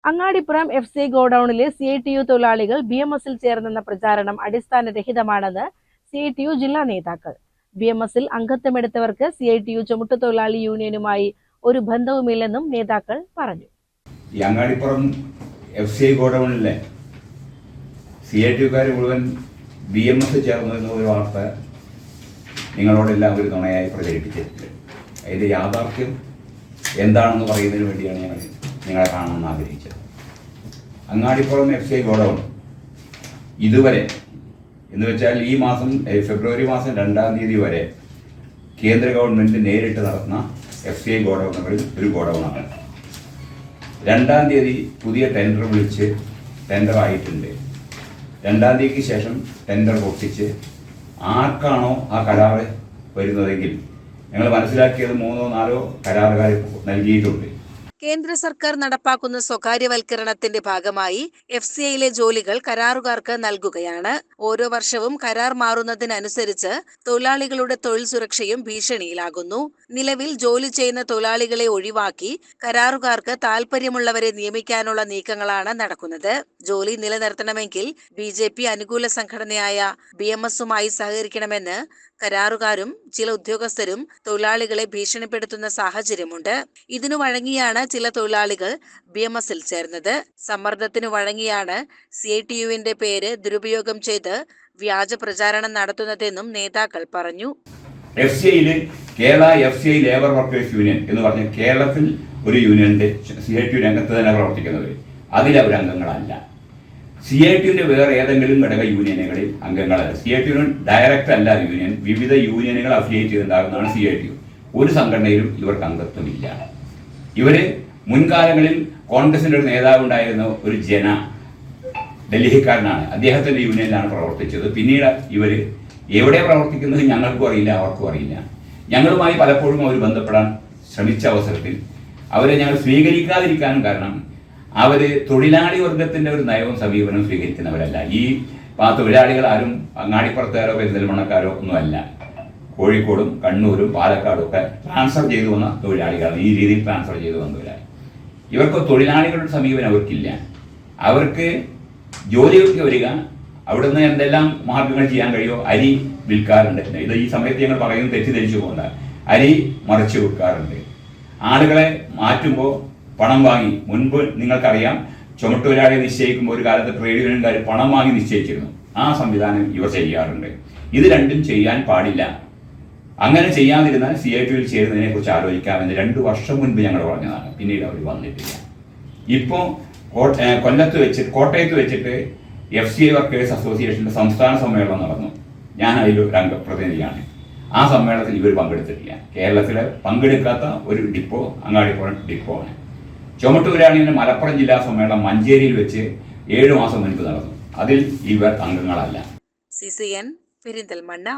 Angadipuram FC ഗോഡൌണിലെ CITU തൊഴിലാളികൾ BMS-ൽ ചേർന്നെന്ന പ്രചാരണം അടിസ്ഥാനരഹിതമാണെന്ന് CITU ജില്ലാ നേതാക്കൾ. BMS-ൽ അംഗത്വമെടുത്തവർക്ക് CITU ചുമട്ടുതൊഴിലാളി യൂണിയനുമായി ഒരു ബന്ധവുമില്ലെന്നും നേതാക്കൾ പറഞ്ഞു. ഈ അങ്ങാടിപ്പുറം FC ഗോഡൌണിലെ CITUകാർ മുഴുവൻ BMS ചേർന്നെന്ന ഒരു വാർത്ത നിങ്ങളോടെല്ലാം ഒരു നുണയായി പ്രചരിപ്പിച്ചിട്ടുണ്ട്. അതിൻ്റെ യാഥാർത്ഥ്യം എന്താണെന്ന് പറയുന്നതിന് വേണ്ടിയാണ് ഞങ്ങൾ നിങ്ങളെ കാണണമെന്ന് ആഗ്രഹിച്ചത്. അങ്ങാടിപ്പുറം FC ഗോഡൌൺ ഇതുവരെ എന്ന് വെച്ചാൽ ഈ മാസം ഫെബ്രുവരി മാസം 2-ാം തീയതി വരെ കേന്ദ്ര ഗവൺമെൻറ് നേരിട്ട് നടത്തുന്ന FC ഗോഡൌണുകളിൽ ഒരു ഗോഡൌണാണ്. 2-ാം തീയതി പുതിയ ടെൻഡർ വിളിച്ച് ടെൻഡർ ആയിട്ടുണ്ട്. 2-ാം തീയതിക്ക് ശേഷം ടെൻഡർ പൊട്ടിച്ച് ആർക്കാണോ ആ കരാറ് വരുന്നതെങ്കിൽ ഞങ്ങൾ മനസ്സിലാക്കിയത് 3-4 കരാറുകാർ നൽകിയിട്ടുണ്ട്. കേന്ദ്ര സർക്കാർ നടപ്പാക്കുന്ന സ്വകാര്യവൽക്കരണത്തിന്റെ ഭാഗമായി FCIയിലെ ജോലികൾ കരാറുകാർക്ക് നൽകുകയാണ്. ഓരോ വർഷവും കരാർ മാറുന്നതിനനുസരിച്ച് തൊഴിലാളികളുടെ തൊഴിൽ സുരക്ഷയും ഭീഷണിയിലാകുന്നു. നിലവിൽ ജോലി ചെയ്യുന്ന തൊഴിലാളികളെ ഒഴിവാക്കി കരാറുകാർക്ക് താൽപര്യമുള്ളവരെ നിയമിക്കാനുള്ള നീക്കങ്ങളാണ് നടക്കുന്നത്. ജോലി നിലനിർത്തണമെങ്കിൽ BJP അനുകൂല സംഘടനയായ BMS-മായി സഹകരിക്കണമെന്ന് കരാറുകാരും ചില ഉദ്യോഗസ്ഥരും തൊഴിലാളികളെ ഭീഷണിപ്പെടുത്തുന്ന സാഹചര്യമുണ്ട്. ഇതിനു വഴങ്ങിയാണ് ചില തൊഴിലാളികൾ BMS-ൽ ചേർന്നത്. സമ്മർദ്ദത്തിനു വഴങ്ങിയാണ് CITUവിന്റെ പേര് ദുരുപയോഗം ചെയ്ത് വ്യാജ പ്രചാരണം നടത്തുന്നതെന്നും നേതാക്കൾ പറഞ്ഞു. Kerala FCI labour workers union എന്ന് പറഞ്ഞ കേരളത്തിൽ ഒരു യൂണിയന്റെ CITU രംഗത്ത് തന്നെ പ്രവർത്തിക്കുന്നവർ അതിലവർ അംഗങ്ങളല്ല. CITUവിന്റെ വേറെ ഏതെങ്കിലും ഘടക യൂണിയനുകളിൽ അംഗങ്ങളല്ല. CITUവിന് ഡയറക്റ്റ് അല്ല യൂണിയൻ, വിവിധ യൂണിയനുകൾ അഫിലിയേറ്റ് ചെയ്തിട്ടുണ്ടാകുന്നതാണ് CITU. ഒരു സംഘടനയിലും ഇവർക്ക് അംഗത്വമില്ല. ഇവര് മുൻകാലങ്ങളിൽ കോൺഗ്രസിന്റെ ഒരു നേതാവ് ഉണ്ടായിരുന്ന ഒരു ഡൽഹിക്കാരനാണ്. അദ്ദേഹത്തിന്റെ യൂണിയനിലാണ് പ്രവർത്തിച്ചത്. പിന്നീട് ഇവര് എവിടെ പ്രവർത്തിക്കുന്നത് ഞങ്ങൾക്കും അറിയില്ല, അവർക്കും അറിയില്ല. ഞങ്ങളുമായി പലപ്പോഴും അവർ ബന്ധപ്പെടാൻ ശ്രമിച്ച അവസരത്തിൽ അവരെ ഞങ്ങൾ സ്വീകരിക്കാതിരിക്കാനും കാരണം അവർ തൊഴിലാളി വർഗത്തിന്റെ ഒരു നയവും സമീപനവും സ്വീകരിക്കുന്നവരല്ല. ഈ തൊഴിലാളികൾ ആരും അങ്ങാടിപ്പുറത്തുകാരോ പെരിന്തൽമണ്ണക്കാരോ ഒന്നുമല്ല. കോഴിക്കോടും കണ്ണൂരും പാലക്കാടും ഒക്കെ ട്രാൻസ്ഫർ ചെയ്തു വന്ന തൊഴിലാളികളാണ്. ഈ രീതിയിൽ ട്രാൻസ്ഫർ ചെയ്തു വന്നവരാണ്. ഇവർക്ക് തൊഴിലാളികളുടെ സമീപനം അവർക്കില്ല. അവർക്ക് ജോലികൾക്ക് വരിക, അവിടുന്ന് എന്തെല്ലാം മാർഗങ്ങൾ ചെയ്യാൻ കഴിയുമോ അരി വിൽക്കാറുണ്ട്. ഇത് ഈ സമയത്ത് ഞങ്ങൾ പറയുന്നത് തെറ്റിദ്ധരിച്ചു പോകണ്ട. അരി മറിച്ച് വിൽക്കാറുണ്ട്. ആളുകളെ മാറ്റുമ്പോൾ പണം വാങ്ങി, മുൻപ് നിങ്ങൾക്കറിയാം ചുമട്ടുതൊഴിലാളിയെ നിശ്ചയിക്കുമ്പോൾ ഒരു കാലത്ത് ട്രേഡ് യൂണിയൻകാർ പണം വാങ്ങി നിശ്ചയിച്ചിരുന്നു. ആ സംവിധാനം ഇവർ ചെയ്യാറുണ്ട്. ഇത് രണ്ടും ചെയ്യാൻ പാടില്ല. അങ്ങനെ ചെയ്യാതിരുന്നാൽ CITUവിൽ ചേരുന്നതിനെ കുറിച്ച് ആലോചിക്കാമെന്ന് 2 വർഷം മുൻപ് ഞങ്ങൾ പറഞ്ഞതാണ്. പിന്നീട് അവർ വന്നിട്ടില്ല. ഇപ്പോൾ കോട്ടയത്ത് വെച്ചിട്ട് FCI വർക്കേഴ്സ് അസോസിയേഷന്റെ സംസ്ഥാന സമ്മേളനം നടന്നു. ഞാൻ അതിലൊരു അംഗപ്രതിനിധിയാണ്. ആ സമ്മേളനത്തിൽ ഇവർ പങ്കെടുത്തിട്ടില്ല. കേരളത്തിലെ പങ്കെടുക്കാത്ത ഒരു ഡിപ്പോ അങ്ങാടിപ്പുറം ഡിപ്പോ ആണ്. ചുമട്ടുതൊഴിലാളിയുടെ മലപ്പുറം ജില്ലാ സമ്മേളനം മഞ്ചേരിയിൽ വെച്ച് 7 മാസം മുൻപ് നടന്നു. അതിൽ ഇവർ അംഗങ്ങളല്ല. CCN പെരിന്തൽമണ്ണ.